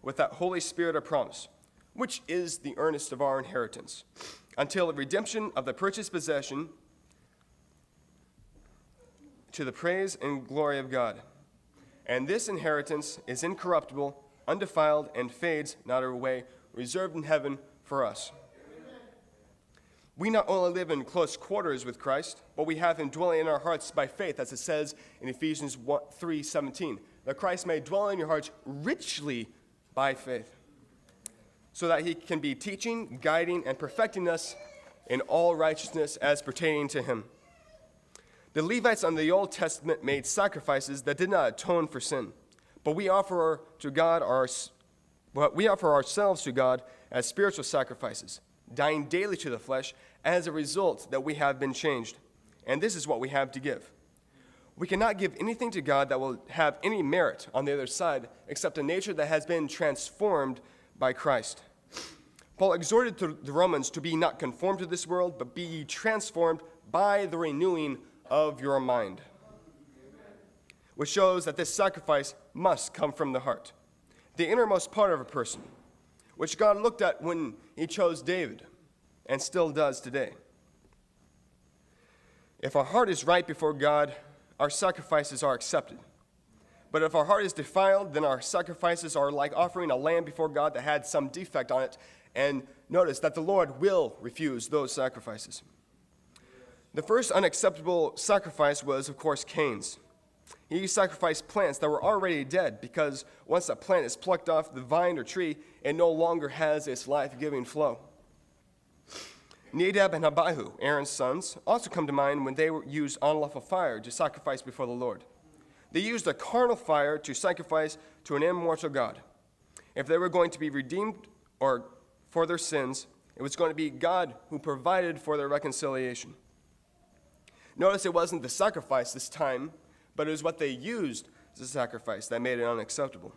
with that Holy Spirit of promise, which is the earnest of our inheritance, until the redemption of the purchased possession, to the praise and glory of God. And this inheritance is incorruptible, undefiled, and fades not away, reserved in heaven for us. We not only live in close quarters with Christ, but we have him dwelling in our hearts by faith, as it says in Ephesians 3:17, that Christ may dwell in your hearts richly by faith, so that he can be teaching, guiding, and perfecting us in all righteousness as pertaining to him. The Levites under the Old Testament made sacrifices that did not atone for sin, but we offer ourselves to God as spiritual sacrifices, dying daily to the flesh as a result that we have been changed. And this is what we have to give. We cannot give anything to God that will have any merit on the other side except a nature that has been transformed by Christ. Paul exhorted the Romans to be not conformed to this world, but be ye transformed by the renewing of your mind, which shows that this sacrifice must come from the heart, the innermost part of a person, which God looked at when he chose David and still does today. If our heart is right before God, our sacrifices are accepted. But if our heart is defiled, then our sacrifices are like offering a lamb before God that had some defect on it. And notice that the Lord will refuse those sacrifices. The first unacceptable sacrifice was, of course, Cain's. He sacrificed plants that were already dead because once a plant is plucked off the vine or tree, it no longer has its life-giving flow. Nadab and Abihu, Aaron's sons, also come to mind when they used unlawful fire to sacrifice before the Lord. They used a carnal fire to sacrifice to an immortal God. If they were going to be redeemed or for their sins, it was going to be God who provided for their reconciliation. Notice it wasn't the sacrifice this time, but it was what they used as a sacrifice that made it unacceptable.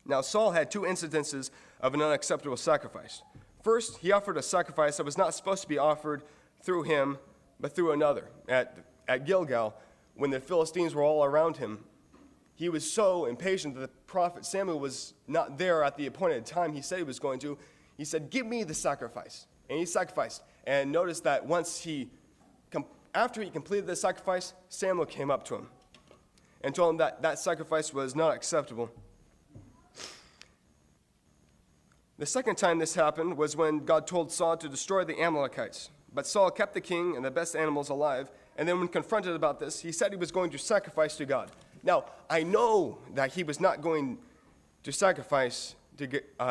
Now, Saul had two incidences of an unacceptable sacrifice. First, he offered a sacrifice that was not supposed to be offered through him, but through another. At Gilgal, when the Philistines were all around him, he was so impatient that the prophet Samuel was not there at the appointed time he said he was going to. He said, "Give me the sacrifice." And he sacrificed. And notice that after he completed the sacrifice, Samuel came up to him and told him that that sacrifice was not acceptable. The second time this happened was when God told Saul to destroy the Amalekites. But Saul kept the king and the best animals alive, and then when confronted about this, he said he was going to sacrifice to God. Now, I know that he was not going to sacrifice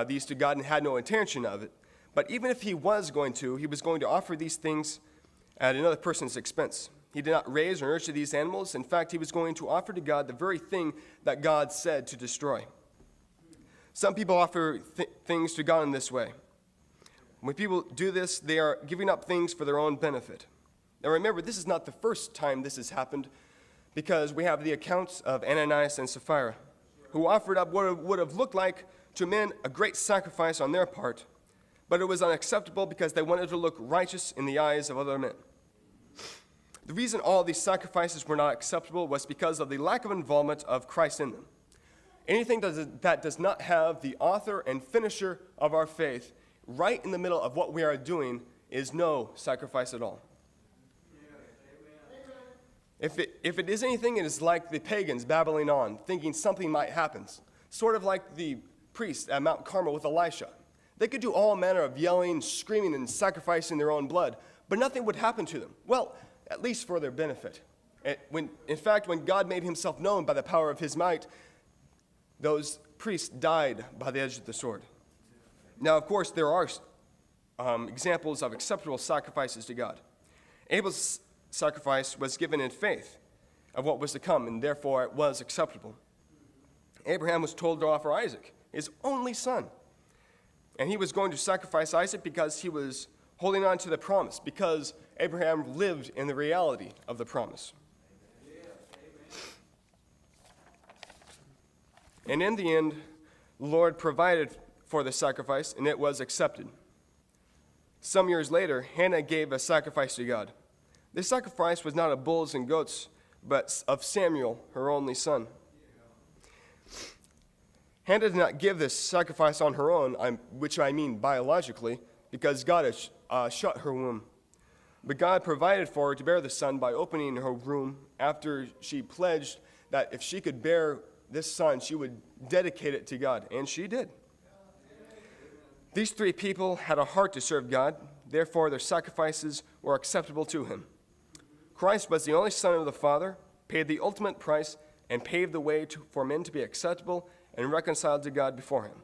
these to God and had no intention of it, but even if he was going to, he was going to offer these things at another person's expense. He did not raise or nurture these animals. In fact, he was going to offer to God the very thing that God said to destroy. Some people offer things to God in this way. When people do this, they are giving up things for their own benefit. Now remember, this is not the first time this has happened, because we have the accounts of Ananias and Sapphira, who offered up what would have looked like to men a great sacrifice on their part, but it was unacceptable because they wanted to look righteous in the eyes of other men. The reason all these sacrifices were not acceptable was because of the lack of involvement of Christ in them. Anything that does not have the author and finisher of our faith right in the middle of what we are doing is no sacrifice at all. If it is anything, it is like the pagans babbling on, thinking something might happen, sort of like the priests at Mount Carmel with Elisha. They could do all manner of yelling, screaming, and sacrificing their own blood, but nothing would happen to them. Well, at least for their benefit. In fact, when God made himself known by the power of his might, those priests died by the edge of the sword. Now, of course, there are examples of acceptable sacrifices to God. Abel's sacrifice was given in faith of what was to come, and therefore it was acceptable. Abraham was told to offer Isaac, his only son. And he was going to sacrifice Isaac because he was holding on to the promise, because Abraham lived in the reality of the promise. And in the end, the Lord provided for the sacrifice, and it was accepted. Some years later, Hannah gave a sacrifice to God. This sacrifice was not of bulls and goats, but of Samuel, her only son. Hannah did not give this sacrifice on her own, which I mean biologically, because God had shut her womb. But God provided for her to bear the son by opening her womb after she pledged that if she could bear this son, she would dedicate it to God, and she did. These three people had a heart to serve God, therefore their sacrifices were acceptable to him. Christ was the only Son of the Father, paid the ultimate price, and paved the way for men to be acceptable and reconciled to God before him.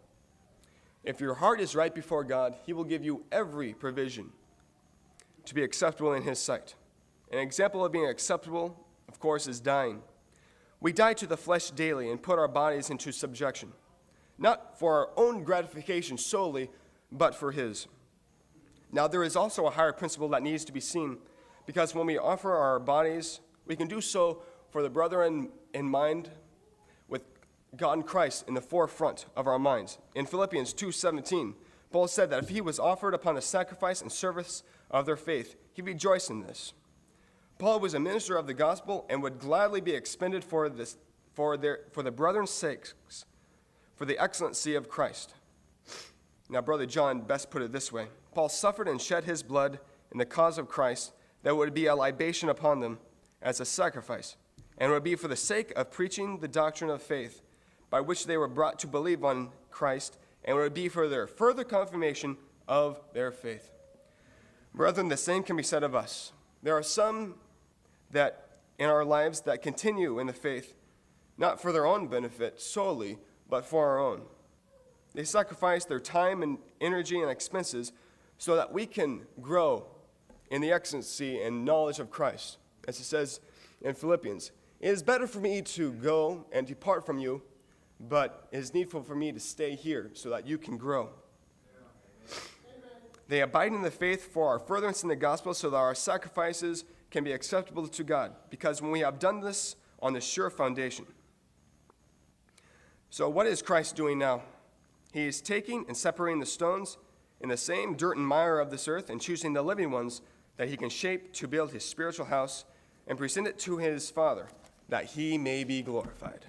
If your heart is right before God, he will give you every provision to be acceptable in his sight. An example of being acceptable, of course, is dying. We die to the flesh daily and put our bodies into subjection, not for our own gratification solely, but for his. Now, there is also a higher principle that needs to be seen, because when we offer our bodies, we can do so for the brethren in mind, with God and Christ in the forefront of our minds. In Philippians 2:17, Paul said that if he was offered upon the sacrifice and service of their faith, he rejoiced in this. Paul was a minister of the gospel and would gladly be expended for the brethren's sakes, for the excellency of Christ. Now, Brother John best put it this way: Paul suffered and shed his blood in the cause of Christ, that would be a libation upon them as a sacrifice, and would be for the sake of preaching the doctrine of faith, by which they were brought to believe on Christ, and would be for their further confirmation of their faith. Brethren, the same can be said of us. There are some that in our lives that continue in the faith, not for their own benefit solely, but for our own. They sacrifice their time and energy and expenses so that we can grow in the excellency and knowledge of Christ. As it says in Philippians, it is better for me to go and depart from you, but it is needful for me to stay here so that you can grow. They abide in the faith for our furtherance in the gospel, so that our sacrifices can be acceptable to God, because when we have done this on the sure foundation. So what is Christ doing now? He is taking and separating the stones in the same dirt and mire of this earth, and choosing the living ones that he can shape to build his spiritual house and present it to his Father, that he may be glorified.